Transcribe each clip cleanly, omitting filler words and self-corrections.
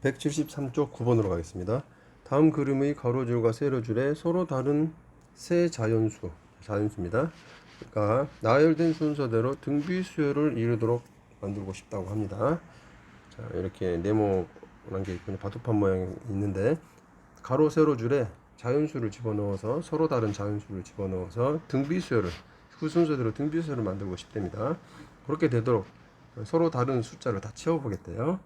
173쪽 9번으로 가겠습니다. 다음 그림의 가로줄과 세로줄에 서로 다른 세 자연수입니다. 그러니까 나열된 순서대로 등비수열을 이루도록 만들고 싶다고 합니다. 자, 이렇게 네모난 게 있군요. 바둑판 모양이 있는데 가로 세로줄에 자연수를 집어넣어서 서로 다른 자연수를 집어넣어서 등비수열을 그 순서대로 등비수열을 만들고 싶답니다. 그렇게 되도록 서로 다른 숫자를 다 채워보겠대요.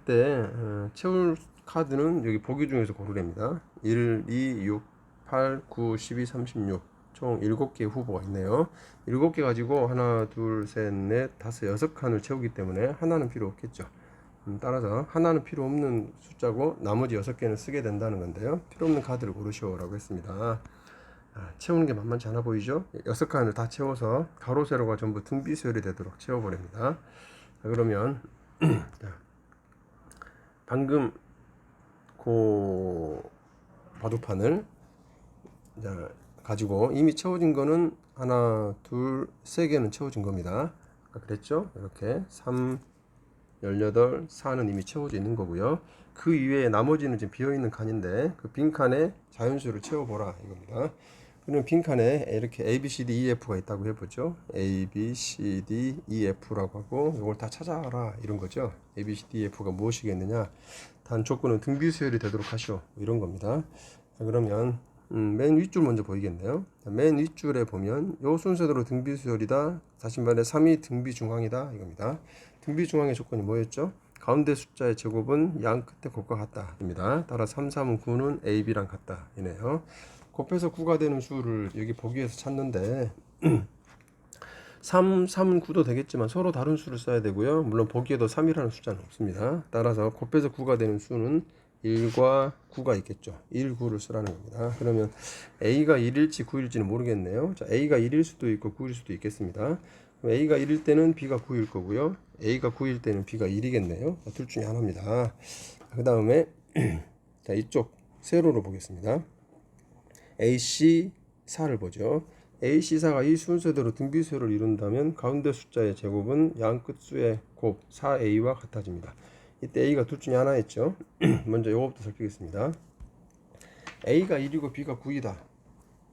그때 채울 카드는 여기 보기 중에서 고르랍니다. 1, 2, 6, 8, 9, 12, 36 총 7개의 후보가 있네요. 7개 가지고 하나, 둘, 셋, 넷, 다섯, 6칸을 채우기 때문에 하나는 필요 없겠죠. 따라서 하나는 필요 없는 숫자고 나머지 6개는 쓰게 된다는 건데요. 필요 없는 카드를 고르시오라고 했습니다. 채우는 게 만만치 않아 보이죠? 6칸을 다 채워서 가로 세로가 전부 등비수열이 되도록 채워버립니다. 그러면 방금 그 바둑판을 가지고 이미 채워진 거는 하나, 둘, 세 개는 채워진 겁니다. 그랬죠? 이렇게 3, 18, 4는 이미 채워져 있는 거고요. 그 이외에 나머지는 지금 비어있는 칸인데 그 빈 칸에 자연수를 채워보라 이겁니다. 그러면 빈 칸에 이렇게 A, B, C, D, E, F가 있다고 해보죠. A, B, C, D, E, F라고 하고 이걸 다 찾아라 이런 거죠. A, B, C, D, E, F가 무엇이겠느냐. 단 조건은 등비수열이 되도록 하시오 이런 겁니다. 그러면 맨 윗줄 먼저 보이겠네요. 맨 윗줄에 보면 요 순서대로 등비수열이다. 다시 말해 3이 등비중앙이다 이겁니다. 등비중앙의 조건이 뭐였죠? 가운데 숫자의 제곱은 양 끝에 곱과 같다 입니다. 따라 3, 3은 9는 A, B랑 같다 이네요. 곱해서 9가 되는 수를 여기 보기에서 찾는데 3, 3은 9도 되겠지만 서로 다른 수를 써야 되고요. 물론 보기에도 3이라는 숫자는 없습니다. 따라서 곱해서 9가 되는 수는 1과 9가 있겠죠. 1, 9를 쓰라는 겁니다. 그러면 A가 1일지 9일지는 모르겠네요. 자, A가 1일 수도 있고 9일 수도 있겠습니다. A가 1일 때는 B가 9일 거고요. A가 9일 때는 B가 1이겠네요. 둘 중에 하나입니다. 그 다음에 자, 이쪽 세로로 보겠습니다. AC4를 보죠. AC4가 이 순서대로 등비수열을 이룬다면 가운데 숫자의 제곱은 양 끝수의 곱 4A와 같아집니다. 이때 A가 둘 중에 하나였죠. 먼저 이거부터 살피겠습니다. A가 1이고 B가 9이다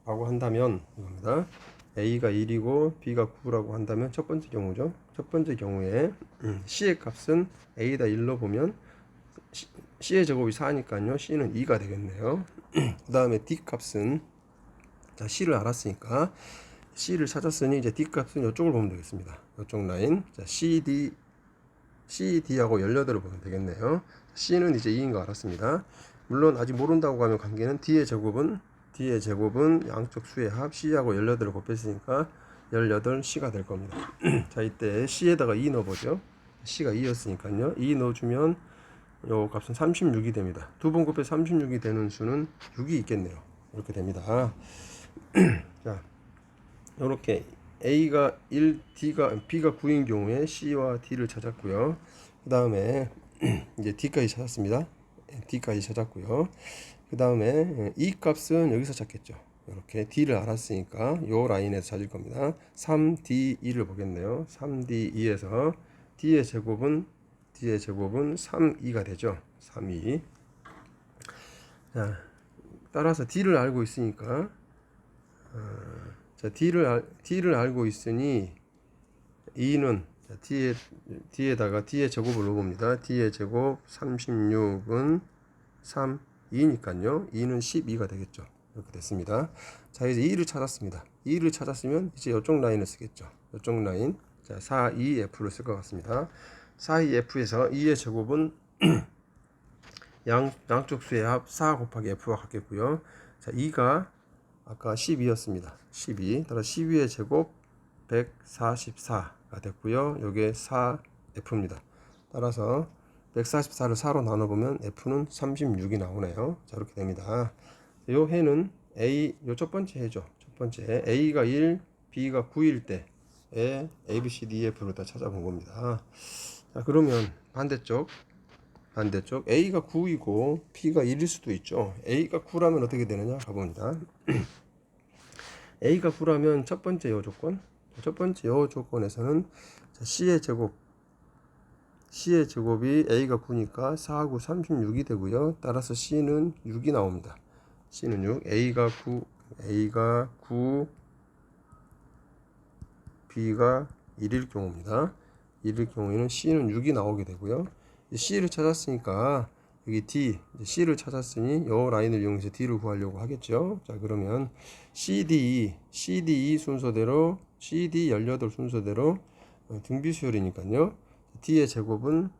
라고 한다면 이겁니다. A가 1이고 B가 9라고 한다면 첫 번째 경우죠. 첫 번째 경우에 C의 값은 A다 1로 보면 C의 제곱이 4니까요. C는 2가 되겠네요. 그 다음에 D 값은 자, C를 알았으니까 C를 찾았으니 이제 D 값은 이쪽을 보면 되겠습니다. 이쪽 라인 자, CD하고 18을 보면 되겠네요. C는 이제 2인 거 알았습니다. 물론 아직 모른다고 하면 관계는 D의 제곱은 양쪽 수의 합 C하고 18을 곱했으니까 18C가 될 겁니다. 자, 이때 C에다가 2 넣어보죠. C가 2였으니까요. 2 넣어주면 요 값은 36이 됩니다. 두 번 곱해 36이 되는 수는 6이 있겠네요. 이렇게 됩니다. 자, 이렇게 A가 1, B가 9인 경우에 C와 D를 찾았고요. 그 다음에 이제 D까지 찾았습니다. D까지 찾았고요. 그 다음에 E 값은 여기서 찾겠죠. 이렇게 D를 알았으니까 요 라인에서 찾을 겁니다. 3D2를 보겠네요. 3D2에서 D의 제곱은 3E가 되죠. 3E. 자, 따라서 D를 알고 있으니까 자, D를 알고 있으니 E는 D에다가 D의 제곱을 넣어봅니다. D의 제곱 36은 3, 2니까요. E는 12가 되겠죠. 이렇게 됐습니다. 자, 이제 E를 찾았습니다. E를 찾았으면 이제 이쪽 라인을 쓰겠죠. 이쪽 라인. 자, 4EF를 쓸 것 같습니다. 4EF에서 E의 제곱은 양쪽 수의 합 4 곱하기 F와 같겠고요. 자, E가 아까 12였습니다. 12. 따라 12의 제곱 144가 됐고요. 요게 4F입니다. 따라서 144를 4로 나눠보면 F는 36이 나오네요. 자, 이렇게 됩니다. 요 해는 요 첫 번째 해죠. 첫 번째 A가 1, B가 9일 때에 A, B, C, D, F를 다 찾아본 겁니다. 자, 그러면 반대쪽 A가 9이고 B가 1일 수도 있죠. A가 9라면 어떻게 되느냐 가봅니다. A가 9라면 첫 번째 요 조건에서는 C의 C의 제곱이 A가 9니까 4, 9, 36이 되고요. 따라서 C는 6이 나옵니다. C는 6, A가 9, B가 1일 경우입니다. 1일 경우에는 C는 6이 나오게 되고요. C를 찾았으니까 여기 D, C를 찾았으니 이 라인을 이용해서 D를 구하려고 하겠죠. 자, 그러면 CD 순서대로, CD 18 순서대로 등비수열이니까요. D의 제곱은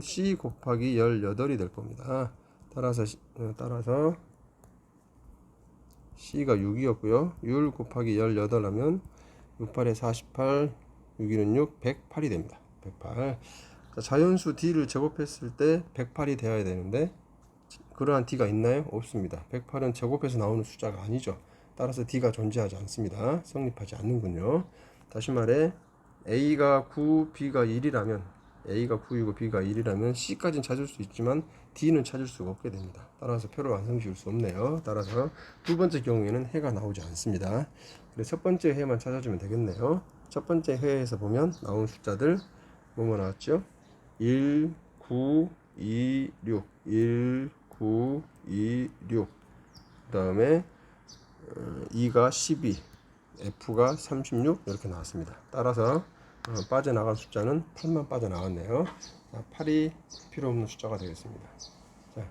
C 곱하기 18이 될 겁니다. 따라서 C가 6이었고요. 6 곱하기 18 하면 6, 8에 48, 6, 1은 6, 108이 됩니다. 108. 자, 자연수 D를 제곱했을 때 108이 되어야 되는데 그러한 D가 있나요? 없습니다. 108은 제곱해서 나오는 숫자가 아니죠. 따라서 D가 존재하지 않습니다. 성립하지 않는군요. 다시 말해 A가 9, B가 1이라면 A가 9이고 B가 1이라면 C까지는 찾을 수 있지만 D는 찾을 수가 없게 됩니다. 따라서 표를 완성 지을 수 없네요. 따라서 두 번째 경우에는 해가 나오지 않습니다. 그래서 첫 번째 해만 찾아주면 되겠네요. 첫 번째 해에서 보면 나온 숫자들 뭐뭐 나왔죠? 1, 9, 2, 6 1, 9, 2, 6 그 다음에 2가 12 F가 36 이렇게 나왔습니다. 따라서 빠져나갈 숫자는 8만 빠져나왔네요. 자, 8이 필요 없는 숫자가 되겠습니다. 자,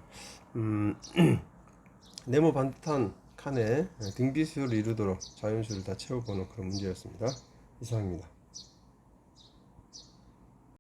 네모 반듯한 칸에 등비수를 이루도록 자연수를 다 채워보는 그런 문제였습니다. 이상입니다.